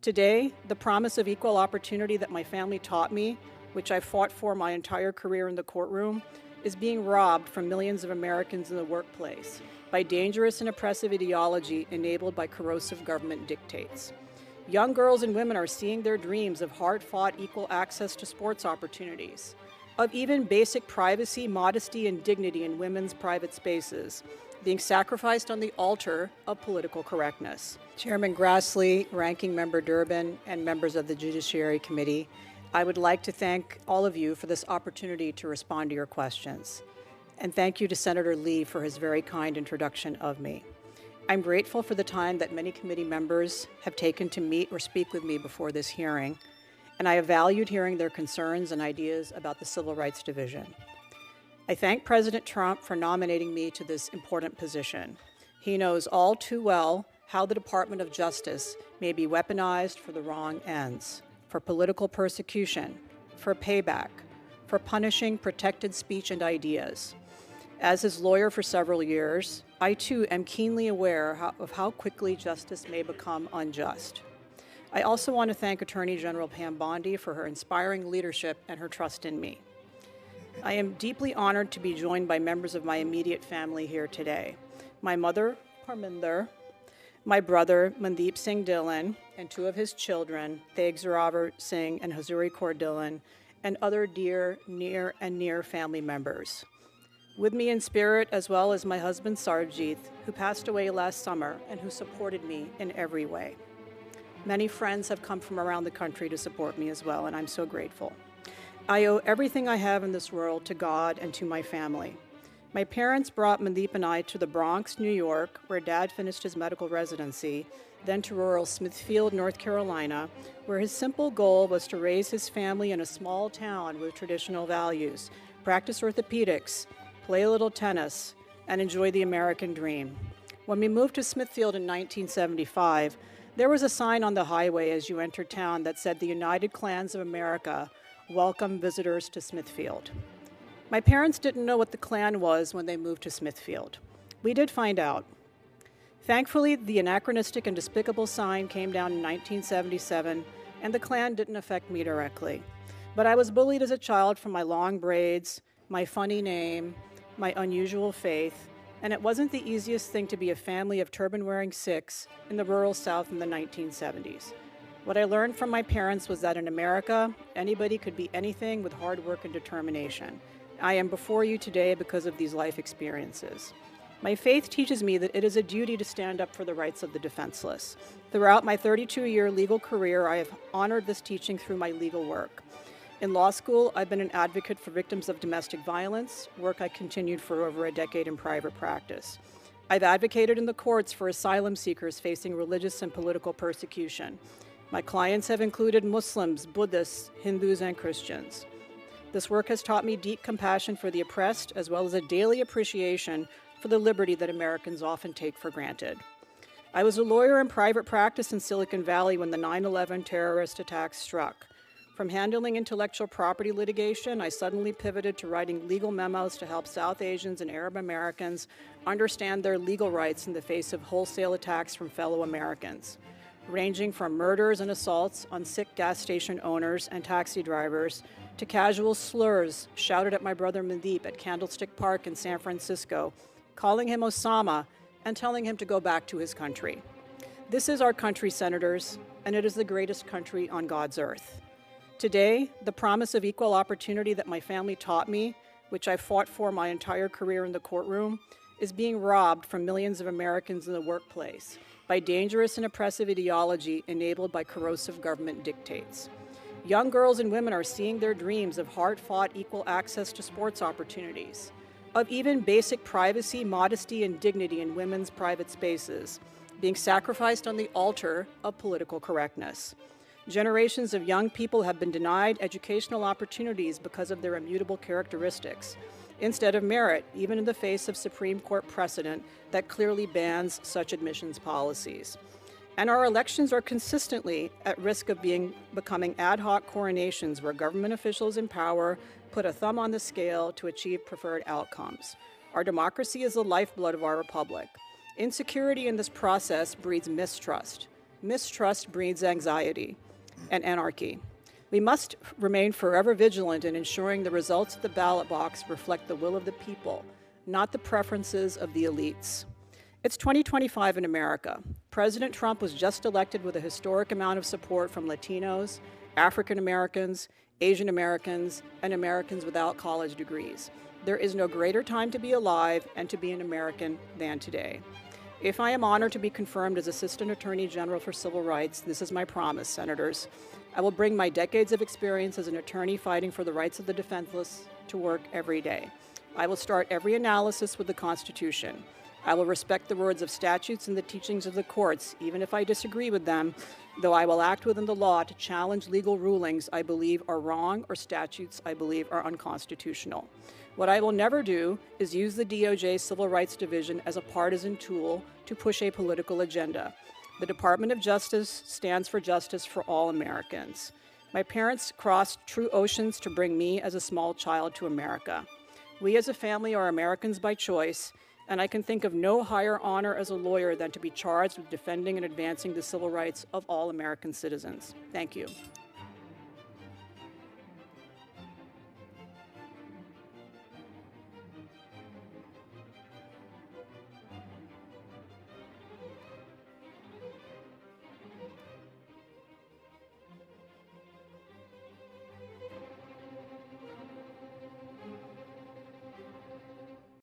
Today, the promise of equal opportunity that my family taught me, which I fought for my entire career in the courtroom, is being robbed from millions of Americans in the workplace by dangerous and oppressive ideology enabled by corrosive government dictates. Young girls and women are seeing their dreams of hard-fought equal access to sports opportunities, of even basic privacy, modesty, and dignity in women's private spaces, being sacrificed on the altar of political correctness. Chairman Grassley, Ranking Member Durbin, and members of the Judiciary Committee, I would like to thank all of you for this opportunity to respond to your questions. And thank you to Senator Lee for his very kind introduction of me. I'm grateful for the time that many committee members have taken to meet or speak with me before this hearing, and I have valued hearing their concerns and ideas about the Civil Rights Division. I thank President Trump for nominating me to this important position. He knows all too well how the Department of Justice may be weaponized for the wrong ends, for political persecution, for payback, for punishing protected speech and ideas. As his lawyer for several years, I too am keenly aware of how quickly justice may become unjust. I also want to thank Attorney General Pam Bondi for her inspiring leadership and her trust in me. I am deeply honored to be joined by members of my immediate family here today. My mother, Harminder, my brother, Mandeep Singh Dhillon, and two of his children, Teg Zorawar Singh and Hazuri Kaur Dhillon, and other dear, near family members. With me in spirit, as well as my husband Sarjeet, who passed away last summer and who supported me in every way. Many friends have come from around the country to support me as well, and I'm so grateful. I owe everything I have in this world to God and to my family. My parents brought Mandeep and I to the Bronx, New York, where Dad finished his medical residency, then to rural Smithfield, North Carolina, where his simple goal was to raise his family in a small town with traditional values, practice orthopedics, play a little tennis, and enjoy the American dream. When we moved to Smithfield in 1975, there was a sign on the highway as you entered town that said the United Klans of America welcome visitors to Smithfield. My parents didn't know what the Klan was when they moved to Smithfield. We did find out. Thankfully, the anachronistic and despicable sign came down in 1977, and the Klan didn't affect me directly. But I was bullied as a child for my long braids, my funny name, my unusual faith, and it wasn't the easiest thing to be a family of turban-wearing Sikhs in the rural South in the 1970s. What I learned from my parents was that in America, anybody could be anything with hard work and determination. I am before you today because of these life experiences. My faith teaches me that it is a duty to stand up for the rights of the defenseless. Throughout my 32-year legal career, I have honored this teaching through my legal work. In law school, I've been an advocate for victims of domestic violence, work I continued for over a decade in private practice. I've advocated in the courts for asylum seekers facing religious and political persecution. My clients have included Muslims, Buddhists, Hindus, and Christians. This work has taught me deep compassion for the oppressed, as well as a daily appreciation for the liberty that Americans often take for granted. I was a lawyer in private practice in Silicon Valley when the 9/11 terrorist attacks struck. From handling intellectual property litigation, I suddenly pivoted to writing legal memos to help South Asians and Arab Americans understand their legal rights in the face of wholesale attacks from fellow Americans, ranging from murders and assaults on Sikh gas station owners and taxi drivers to casual slurs shouted at my brother Mandeep at Candlestick Park in San Francisco, calling him Osama and telling him to go back to his country. This is our country, senators, and it is the greatest country on God's earth. Today, the promise of equal opportunity that my family taught me, which I fought for my entire career in the courtroom, is being robbed from millions of Americans in the workplace by dangerous and oppressive ideology enabled by corrosive government dictates. Young girls and women are seeing their dreams of hard-fought equal access to sports opportunities, of even basic privacy, modesty, and dignity in women's private spaces, being sacrificed on the altar of political correctness. Generations of young people have been denied educational opportunities because of their immutable characteristics, instead of merit, even in the face of Supreme Court precedent that clearly bans such admissions policies. And our elections are consistently at risk of becoming ad hoc coronations where government officials in power put a thumb on the scale to achieve preferred outcomes. Our democracy is the lifeblood of our republic. Insecurity in this process breeds mistrust. Mistrust breeds anxiety and anarchy. We must remain forever vigilant in ensuring the results of the ballot box reflect the will of the people, not the preferences of the elites. It's 2025 in America. President Trump was just elected with a historic amount of support from Latinos, African Americans, Asian Americans, and Americans without college degrees. There is no greater time to be alive and to be an American than today. If I am honored to be confirmed as Assistant Attorney General for Civil Rights, this is my promise, Senators. I will bring my decades of experience as an attorney fighting for the rights of the defenseless to work every day. I will start every analysis with the Constitution. I will respect the words of statutes and the teachings of the courts, even if I disagree with them, though I will act within the law to challenge legal rulings I believe are wrong or statutes I believe are unconstitutional. What I will never do is use the DOJ Civil Rights Division as a partisan tool to push a political agenda. The Department of Justice stands for justice for all Americans. My parents crossed true oceans to bring me as a small child to America. We as a family are Americans by choice, and I can think of no higher honor as a lawyer than to be charged with defending and advancing the civil rights of all American citizens. Thank you.